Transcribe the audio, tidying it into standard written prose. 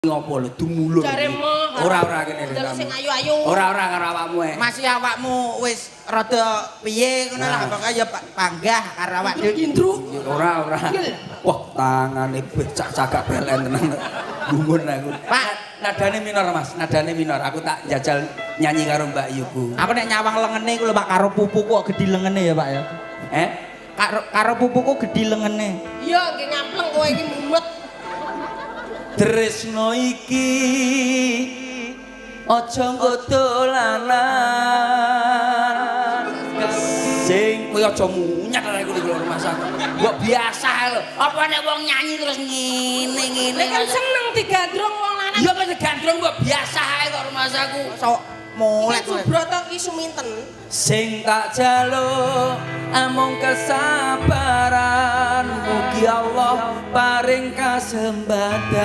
ngopo lho dumulur. Ora kene lho. Sing ayu-ayu. Ora karo awakmu ae. Masih awakmu wis rada piye ngono lah pokoke ya panggah karo awak dhewe. Kindru. Ora. Wah, tangane becak-cagak belen tenan. Gumun aku. Pak, nadane minor Mas, nadane minor. Aku tak jajal nyanyi karo Mbak Yuku. aku nek nyawang lengene iku lho Pak karo pupuku kok gedhi lengene ya Pak ya. Karo pupuku gedhi lengene. Iya, nggih ngampleng kowe iki mumet. Tresno iki aja nggo dolanan. Sing kowe aja munyat arek kuwi lho Mas aku. Mbok biasa lho. Apa nek wong nyanyi terus ngene. Kan seneng digandrung wong lanang. Ya kok digandrung mbok biasa ae kok Mas aku. Sok molek Iki Subroto ki suminten. Sing tak jaluk amung kesabaran mugi Allah paring kasembatan.